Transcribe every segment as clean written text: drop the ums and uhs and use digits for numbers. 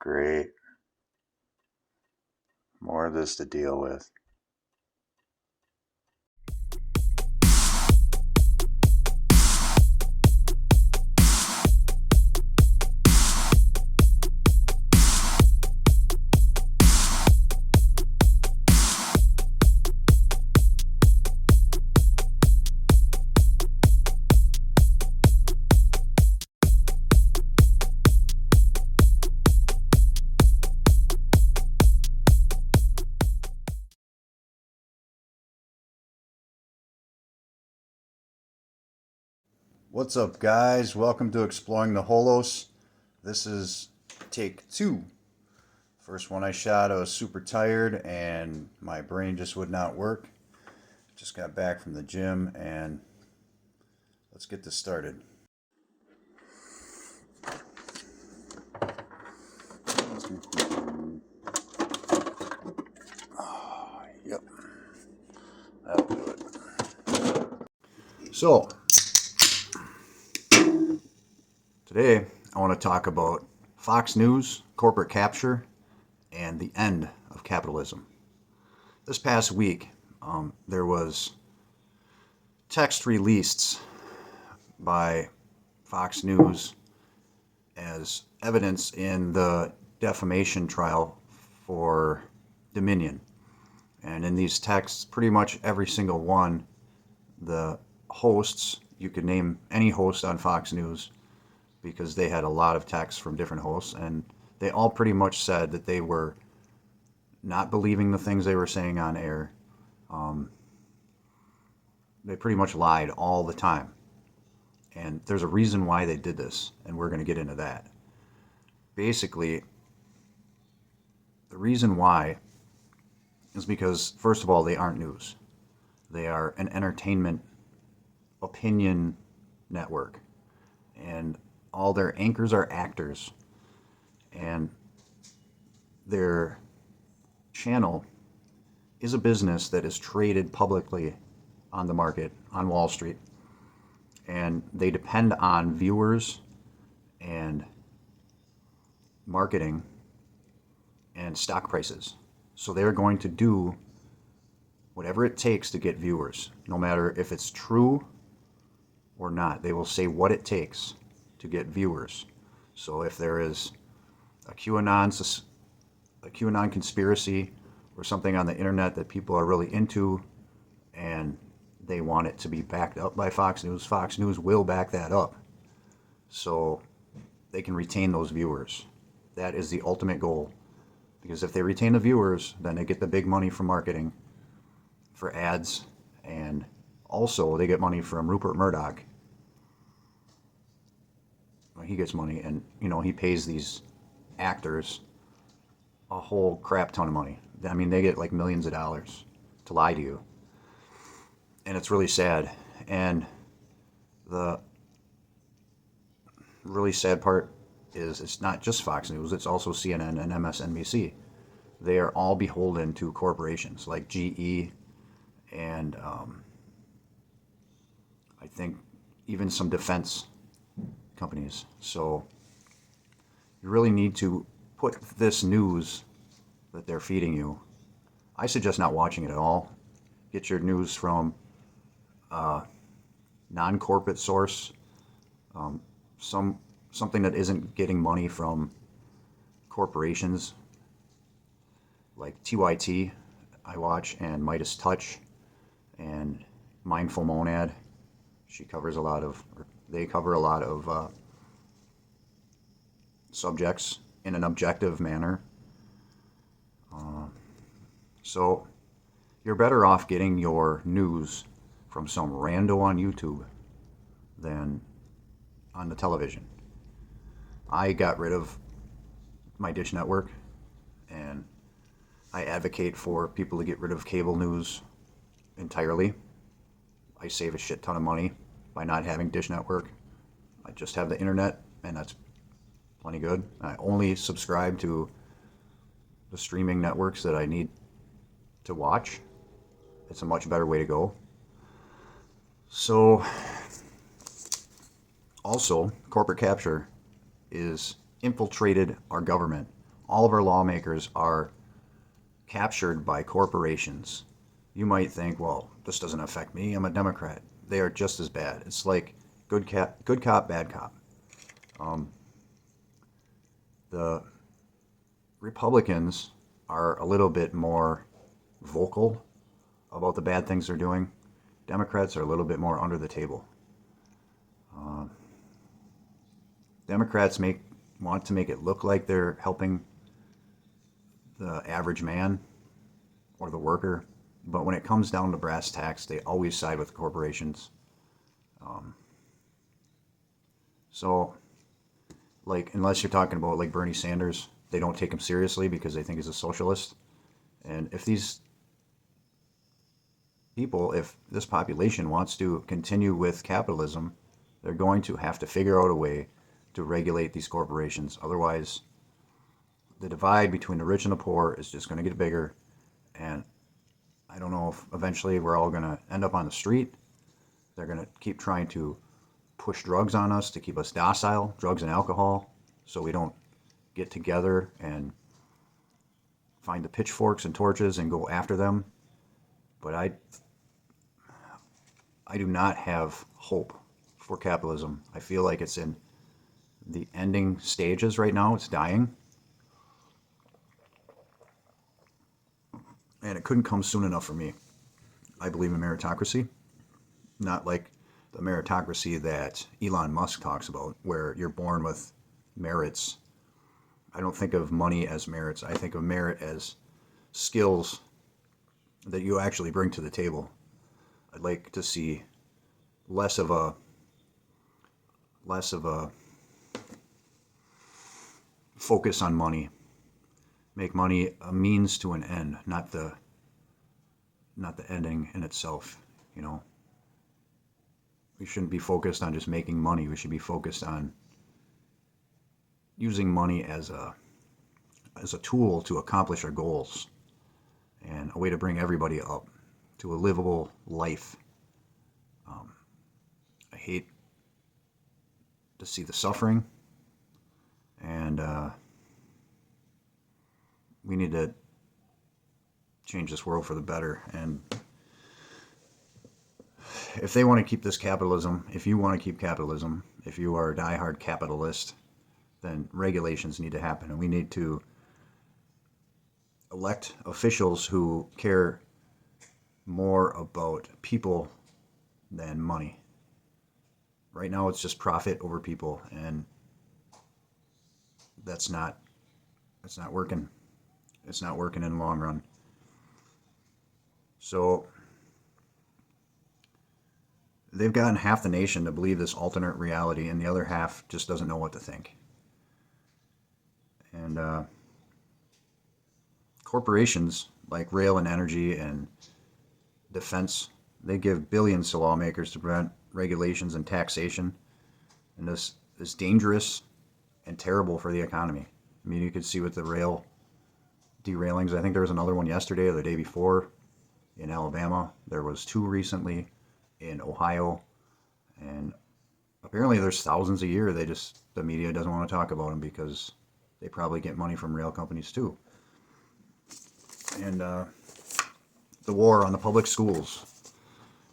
Great. More of this to deal with. What's up, guys? Welcome to Exploring the Holos. This is take 2. First one I shot, I was super tired and my brain just would not work. Just got back from the gym and let's get this started. Yep, that'll do it. So, today I want to talk about Fox News, corporate capture, and the end of capitalism. This past week, there was text released by Fox News as evidence in the defamation trial for Dominion. And in these texts, pretty much every single one, the hosts, you could name any host on Fox News because they had a lot of texts from different hosts, and they all pretty much said that they were not believing the things they were saying on air. They pretty much lied all the time. And there's a reason why they did this, and we're going to get into that. Basically, the reason why is because, first of all, they aren't news. They are an entertainment opinion network. And all their anchors are actors. And their channel is a business that is traded publicly on the market, on Wall Street. And they depend on viewers and marketing and stock prices. So they're going to do whatever it takes to get viewers, no matter if it's true or not. They will say what it takes to get viewers. So if there is a QAnon conspiracy or something on the internet that people are really into and they want it to be backed up by Fox News will back that up. So they can retain those viewers. That is the ultimate goal. Because if they retain the viewers, then they get the big money from marketing, for ads, and also they get money from Rupert Murdoch. He gets money, and he pays these actors a whole crap ton of money. I mean, they get like millions of dollars to lie to you. And it's really sad. And the really sad part is it's not just Fox News, it's also CNN and MSNBC. They are all beholden to corporations like GE and I think even some defense companies. So you really need to put this news that they're feeding you. I suggest not watching it at all. Get your news from non-corporate source, something that isn't getting money from corporations, like TYT I watch, and Midas Touch, and Mindful Monad. They cover a lot of subjects in an objective manner. So you're better off getting your news from some rando on YouTube than on the television. I got rid of my Dish Network, and I advocate for people to get rid of cable news entirely. I save a shit ton of money by not having Dish Network. I just have the internet, and that's plenty good. I only subscribe to the streaming networks that I need to watch. It's a much better way to go. So, also, corporate capture is infiltrated our government all of our lawmakers are captured by corporations. You might think, well, this doesn't affect me. I'm a Democrat. They are just as bad. It's like good cop, bad cop. The Republicans are a little bit more vocal about the bad things they're doing. Democrats are a little bit more under the table. Democrats want to make it look like they're helping the average man or the worker, but when it comes down to brass tacks, they always side with the corporations. So, like, unless you're talking about like Bernie Sanders, they don't take him seriously because they think he's a socialist. And if these people, if this population wants to continue with capitalism, they're going to have to figure out a way to regulate these corporations. Otherwise, the divide between the rich and the poor is just going to get bigger. And I don't know if eventually we're all going to end up on the street. They're going to keep trying to push drugs on us to keep us docile, drugs and alcohol, so we don't get together and find the pitchforks and torches and go after them. But I do not have hope for capitalism. I feel like it's in the ending stages right now. It's dying. And it couldn't come soon enough for me. I believe in meritocracy, not like the meritocracy that Elon Musk talks about, where you're born with merits. I don't think of money as merits. I think of merit as skills that you actually bring to the table. I'd like to see less of a focus on money. Make money a means to an end, not the ending in itself, you know. We shouldn't be focused on just making money. We should be focused on using money as a tool to accomplish our goals and a way to bring everybody up to a livable life. I hate to see the suffering, and we need to change this world for the better. And if they want to keep this capitalism, if you want to keep capitalism, if you are a diehard capitalist, then regulations need to happen, and we need to elect officials who care more about people than money. Right now it's just profit over people, and that's not working. It's not working in the long run. So they've gotten half the nation to believe this alternate reality, and the other half just doesn't know what to think. And corporations like rail and energy and defense, they give billions to lawmakers to prevent regulations and taxation. And this is dangerous and terrible for the economy. I mean, you could see with the rail derailings. I think there was another one yesterday or the day before in Alabama. There was two recently in Ohio. And apparently there's thousands a year. The media doesn't want to talk about them because they probably get money from rail companies too. And the war on the public schools.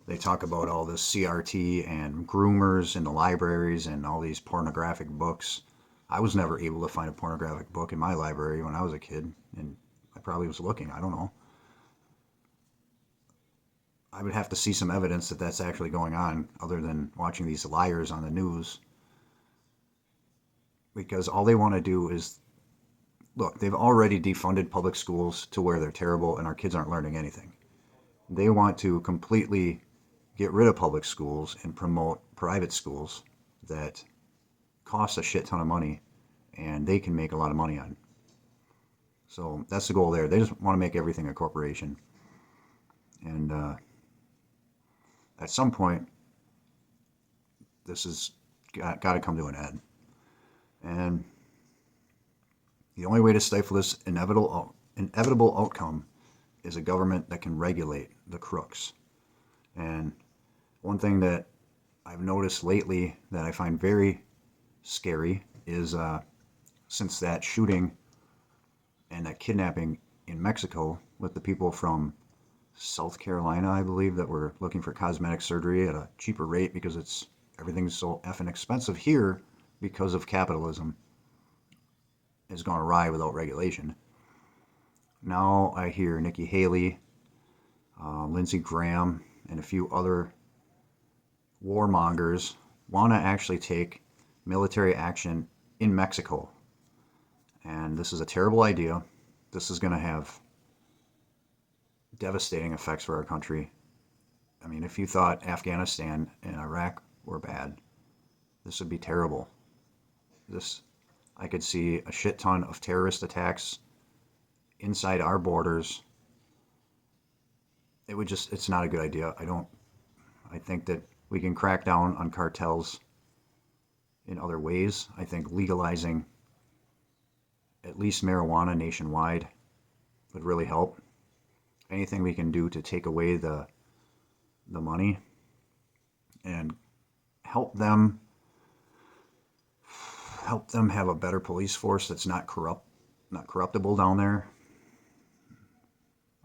They talk about all this CRT and groomers in the libraries and all these pornographic books. I was never able to find a pornographic book in my library when I was a kid, and I probably was looking. I don't know. I would have to see some evidence that that's actually going on other than watching these liars on the news. Because all they want to do is, look, they've already defunded public schools to where they're terrible and our kids aren't learning anything. They want to completely get rid of public schools and promote private schools that cost a shit ton of money and they can make a lot of money on. So that's the goal there. They just want to make everything a corporation. And at some point, this has got to come to an end. And the only way to stifle this inevitable outcome is a government that can regulate the crooks. And one thing that I've noticed lately that I find very scary is since that shooting and that kidnapping in Mexico with the people from South Carolina, I believe, that were looking for cosmetic surgery at a cheaper rate because everything's so effing expensive here because of capitalism, has gone awry without regulation. Now I hear Nikki Haley, Lindsey Graham, and a few other warmongers want to actually take military action in Mexico. And this is a terrible idea. This is going to have devastating effects for our country. I mean, if you thought Afghanistan and Iraq were bad, this would be terrible. I could see a shit ton of terrorist attacks inside our borders. It's not a good idea. I think that we can crack down on cartels in other ways. I think legalizing at least marijuana nationwide would really help. Anything we can do to take away the money and help them have a better police force that's not corruptible down there.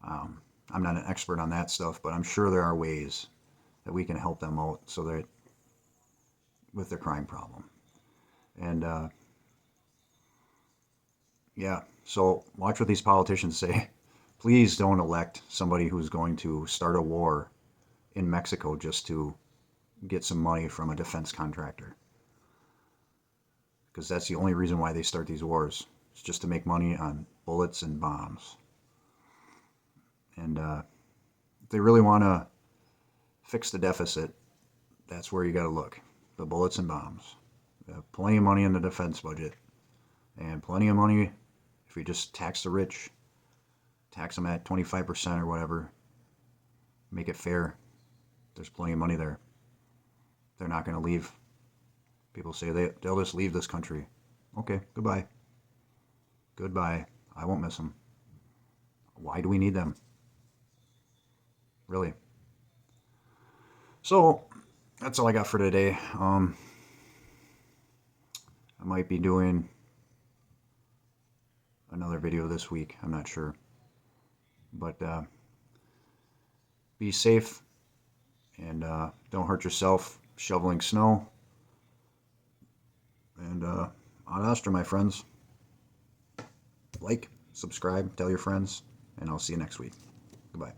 I'm not an expert on that stuff, but I'm sure there are ways that we can help them out so that with their crime problem. And yeah, so watch what these politicians say. Please don't elect somebody who's going to start a war in Mexico just to get some money from a defense contractor. Because that's the only reason why they start these wars. It's just to make money on bullets and bombs. And if they really want to fix the deficit, that's where you got to look. The bullets and bombs. They have plenty of money in the defense budget. And plenty of money if you just tax the rich. Tax them at 25% or whatever. Make it fair. There's plenty of money there. They're not going to leave. People say they'll just leave this country. Okay, goodbye. Goodbye. I won't miss them. Why do we need them? Really? So, that's all I got for today. I might be doing another video this week. I'm not sure. But be safe and don't hurt yourself shoveling snow. And ad astra, my friends. Like, subscribe, tell your friends, and I'll see you next week. Goodbye.